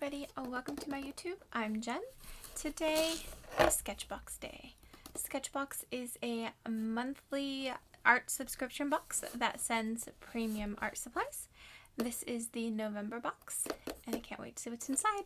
everybody, welcome to my YouTube. I'm Jen. Today is Sketchbox Day. Sketchbox is a monthly art subscription box that sends premium art supplies. This is the November box, and I can't wait to see what's inside.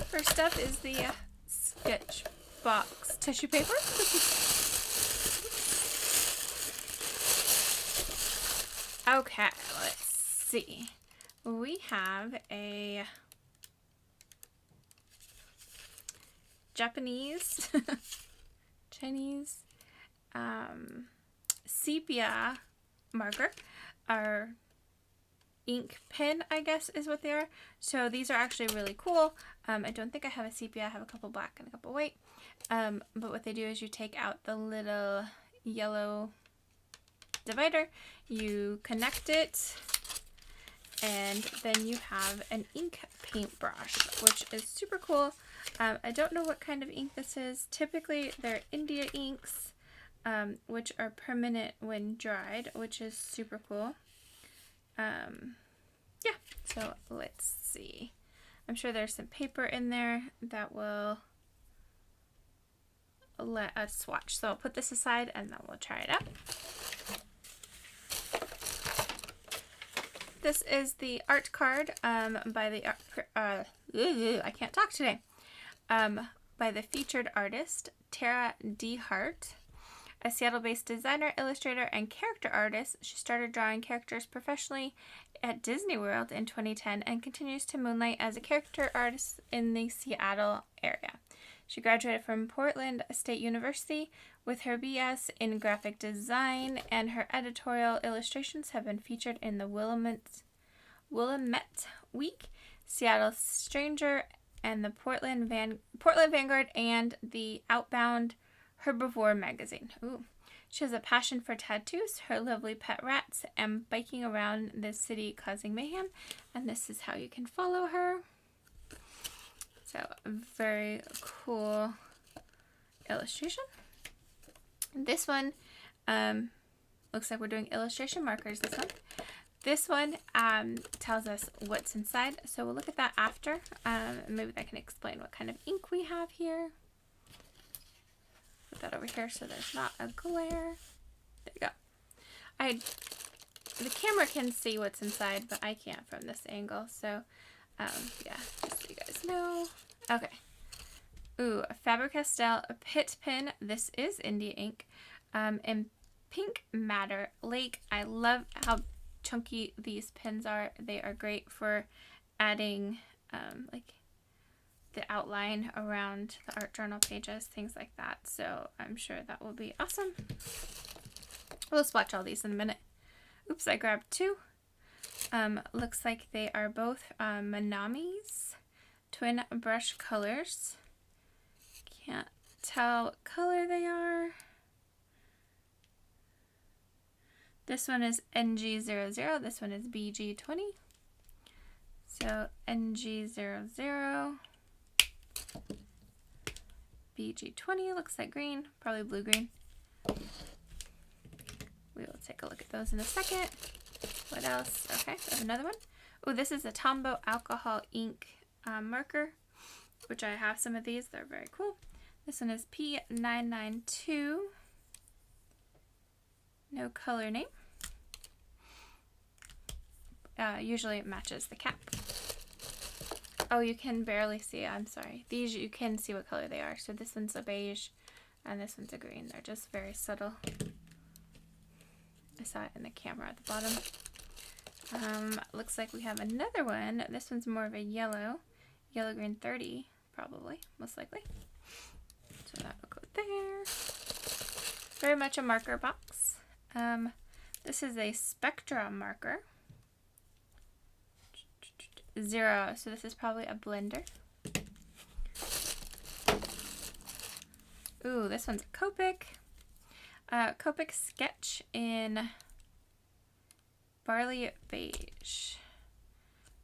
First up is the Sketchbox tissue paper. Okay, let's see. We have a Japanese, Chinese, sepia marker, or ink pen, I guess is what they are. So these are actually really cool. I don't think I have a sepia. I have a couple black and a couple white. But what they do is you take out the little yellow divider, you connect it, and then you have an ink paintbrush, which is super cool. I don't know what kind of ink this is. Typically they're India inks, which are permanent when dried, which is super cool. Yeah, so let's see. I'm sure there's some paper in there that will let us swatch. So I'll put this aside and then we'll try it out. This is the art card by the I can't talk today. By the featured artist Tara D. Hart, a Seattle-based designer, illustrator, and character artist. She started drawing characters professionally at Disney World in 2010 and continues to moonlight as a character artist in the Seattle area. She graduated from Portland State University with her BS in graphic design, and her editorial illustrations have been featured in the Willamette Week, Seattle Stranger, and the Portland Vanguard, and the Outbound Herbivore magazine. Ooh. She has a passion for tattoos, her lovely pet rats, and biking around the city causing mayhem. And this is how you can follow her. So, very cool illustration. This one looks like we're doing illustration markers this month. This one tells us what's inside, so we'll look at that after. Maybe I can explain what kind of ink we have here. Put that over here so there's not a glare. There you go. The camera can see what's inside, but I can't from this angle, so yeah, just so you guys know. Okay. Ooh, a Faber Castell Pit Pen. This is India ink. In Pink Matter Lake. I love how chunky these pens are. They are great for adding like the outline around the art journal pages, things like that. So I'm sure that will be awesome. We'll swatch all these in a minute. Oops, I grabbed two. Looks like they are both Manami's twin brush colors. Can't tell what color they are. This one is NG00, this one is BG20. So NG00, BG20 looks like green, probably blue-green. We will take a look at those in a second. What else? Okay, there's another one. Oh, this is a Tombow alcohol ink marker, which I have some of these. They're very cool. This one is P992. No color name. Usually it matches the cap. Oh, you can barely see it. I'm sorry. These, you can see what color they are. So this one's a beige and this one's a green. They're just very subtle. I saw it in the camera at the bottom. Looks like we have another one. This one's more of a yellow. Yellow-green 30, probably, most likely. So that will go there. Very much a marker box. This is a Spectra marker. 0, so this is probably a blender. Ooh, this one's a Copic. Copic sketch in Barley Beige.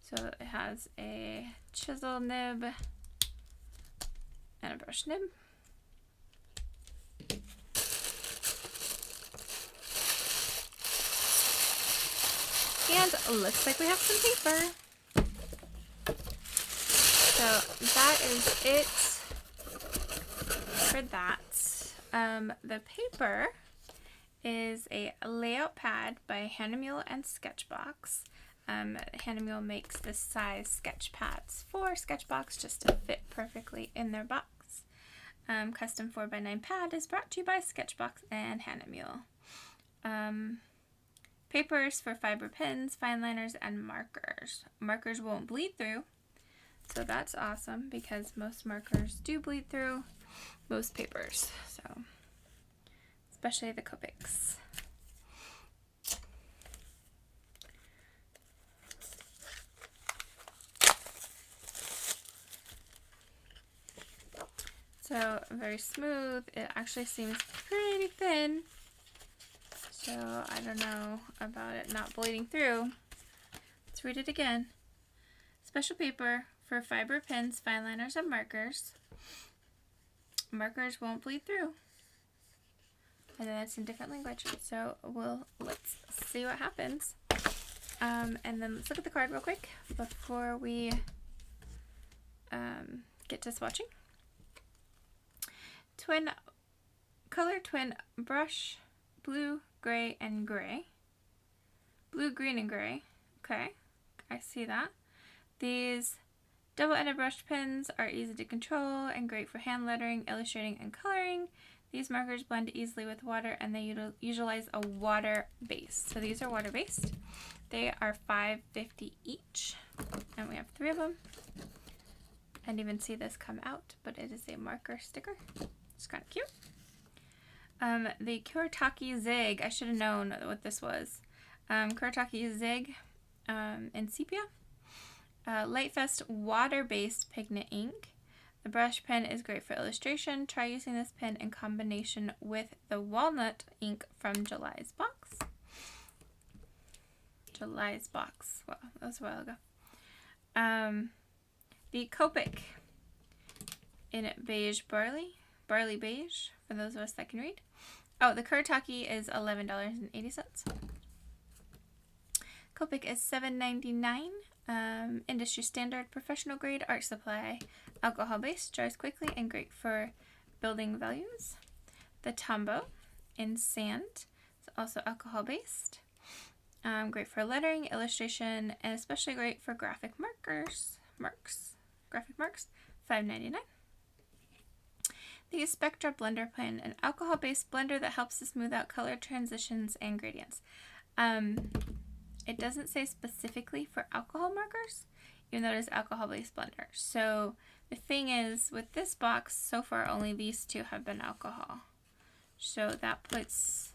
So it has a chisel nib and a brush nib. And looks like we have some paper. So that is it for that. The paper is a layout pad by Hahnemühle and Sketchbox. Hahnemühle makes this size sketch pads for Sketchbox just to fit perfectly in their box. Custom 4x9 pad is brought to you by Sketchbox and Hahnemühle. Papers for fiber pens, fine liners, and markers. Markers won't bleed through, so that's awesome because most markers do bleed through most papers, so especially the Copics. So very smooth. It actually seems pretty thin. So I don't know about it not bleeding through. Let's read it again. Special paper for fiber pens, fine liners, and markers. Markers won't bleed through. And then it's in different language. So let's see what happens. And then let's look at the card real quick before we get to swatching. Color twin brush, blue, gray, and gray. Blue, green, and gray. Okay, I see that. These double-ended brush pens are easy to control and great for hand lettering, illustrating, and coloring. These markers blend easily with water and they utilize a water base. So these are water-based. They are $5.50 each, and we have 3 of them. I didn't even see this come out, but it is a marker sticker. It's kind of cute. The Kuretake Zig. I should have known what this was. Kuretake Zig in sepia. Lightfest water-based pigment ink. The brush pen is great for illustration. Try using this pen in combination with the walnut ink from July's box. July's box. Wow, that was a while ago. The Copic in beige barley beige, for those of us that can read. Oh, the Kuretake is $11.80. Copic is $7.99. Industry standard, professional grade art supply. Alcohol based, dries quickly, and great for building values. The Tombow in sand. It's also alcohol based. Great for lettering, illustration, and especially great for graphic markers. Graphic marks, $5.99. The Spectra Blender pen, an alcohol-based blender that helps to smooth out color transitions and gradients. It doesn't say specifically for alcohol markers, even though it is alcohol-based blender. So the thing is, with this box, so far only these 2 have been alcohol. So that puts,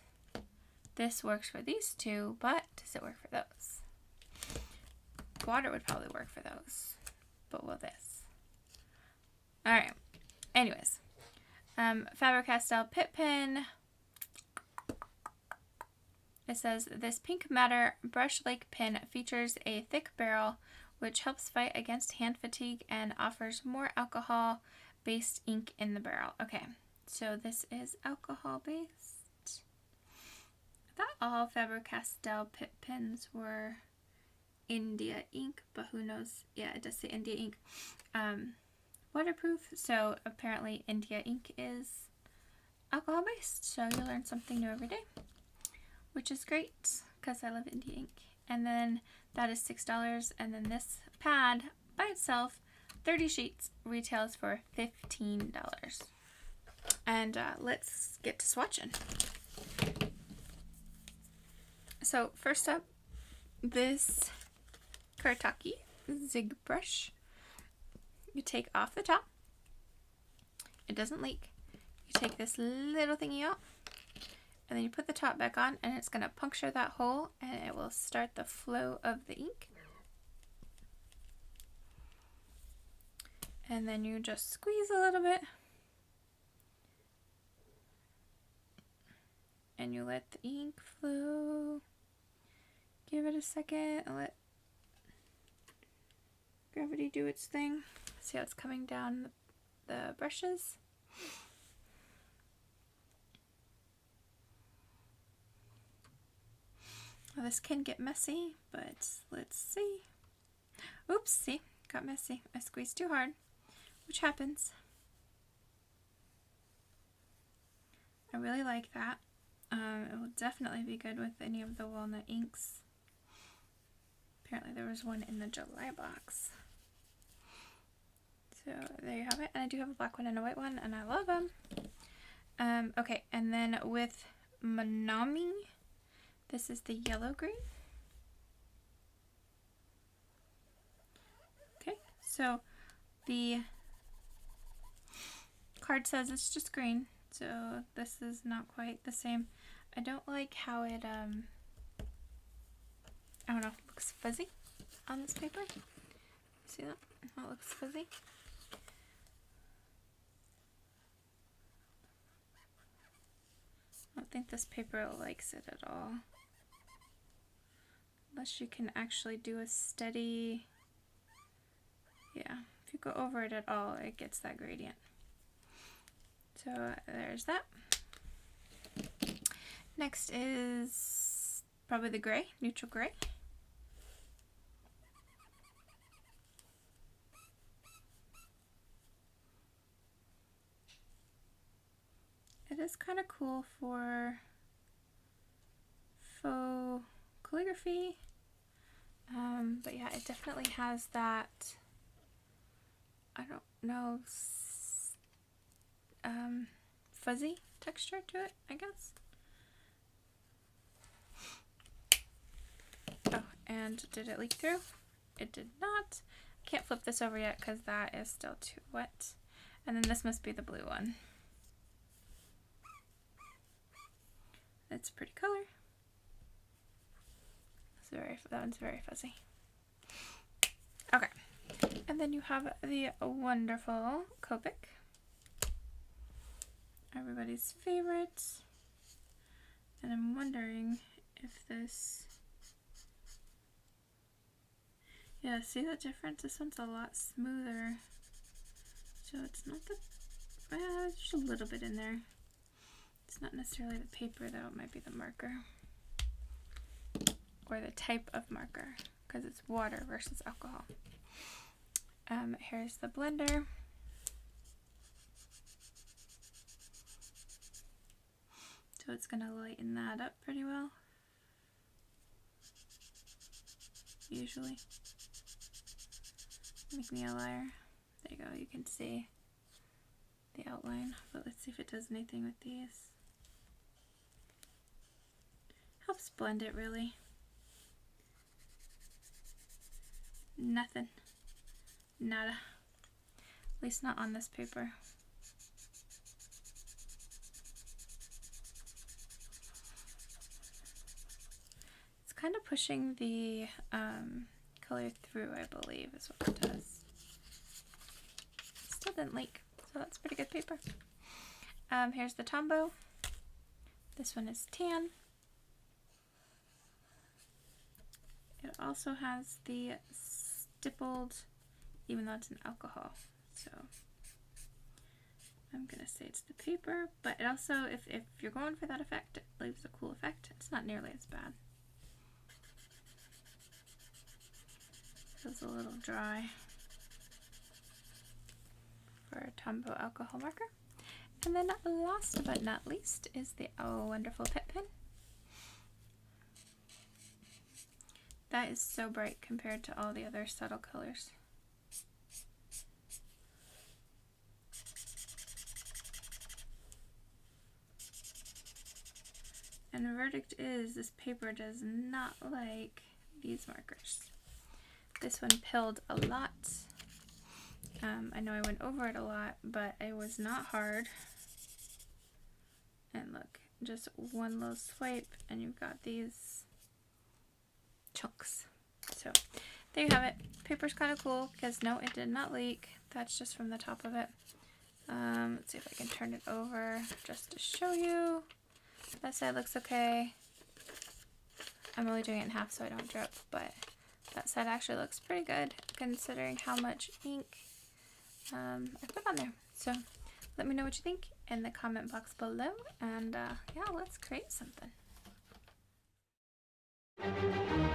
this works for these 2, but does it work for those? Water would probably work for those, but will this? Alright, anyways. Faber Castell Pit Pen. It says, this pink matter brush-like pen features a thick barrel which helps fight against hand fatigue and offers more alcohol-based ink in the barrel. Okay, so this is alcohol-based. I thought all Faber Castell Pit Pens were India ink, but who knows? Yeah, it does say India ink. Waterproof, so apparently India ink is alcohol based, so you learn something new every day, which is great because I love India ink. And then that is $6, and then this pad by itself, 30 sheets, retails for $15. And let's get to swatching. So first up, this Kuretake Zig brush. You take off the top. It doesn't leak. You take this little thingy out, and then you put the top back on, and it's going to puncture that hole, and it will start the flow of the ink. And then you just squeeze a little bit, and you let the ink flow. Give it a second and let gravity do its thing. See how it's coming down the brushes? Now this can get messy, but let's see. Oops, see, got messy. I squeezed too hard, which happens. I really like that. It will definitely be good with any of the walnut inks. Apparently there was one in the July box. So there you have it. And I do have a black one and a white one, and I love them. Okay, and then with Manami, this is the yellow green. Okay, so the card says it's just green, so this is not quite the same. I don't like how it, I don't know, looks fuzzy on this paper. See that? How it looks fuzzy. I don't think this paper likes it at all. Unless you can actually do a steady, yeah, if you go over it at all, it gets that gradient. So there's that. Next is probably the gray, neutral gray. It is kind of cool for faux calligraphy, but yeah, it definitely has that, I don't know, fuzzy texture to it, I guess. Oh, and did it leak through? It did not. I can't flip this over yet because that is still too wet. And then this must be the blue one. It's a pretty color. That one's very fuzzy. Okay, and then you have the wonderful Copic, everybody's favorite. And I'm wondering if this, yeah, see the difference? This one's a lot smoother. So it's not the, there's just a little bit in there. It's not necessarily the paper though, it might be the marker. Or the type of marker, because it's water versus alcohol. Here's the blender. So it's going to lighten that up pretty well. Usually. Make me a liar. There you go, you can see the outline. But let's see if it does anything with these. Helps blend it really. Nothing. Nada. At least not on this paper. It's kind of pushing the color through, I believe, is what it does. Still didn't leak, so that's pretty good paper. Here's the Tombow. This one is tan. It also has the stippled, even though it's an alcohol, so I'm gonna say it's the paper, but it also, if you're going for that effect, it leaves a cool effect. It's not nearly as bad. Feels a little dry for a Tombow alcohol marker. And then last but not least is the wonderful Pit Pen. That is so bright compared to all the other subtle colors. And the verdict is this paper does not like these markers. This one pilled a lot. I know I went over it a lot, but it was not hard. And look, just one little swipe and you've got these chunks. So there you have it. Paper's kind of cool because no, it did not leak. That's just from the top of it. Let's see if I can turn it over just to show you. That side looks okay. I'm only doing it in half so I don't drip, but that side actually looks pretty good considering how much ink I put on there. So let me know what you think in the comment box below, and yeah, let's create something. Bye.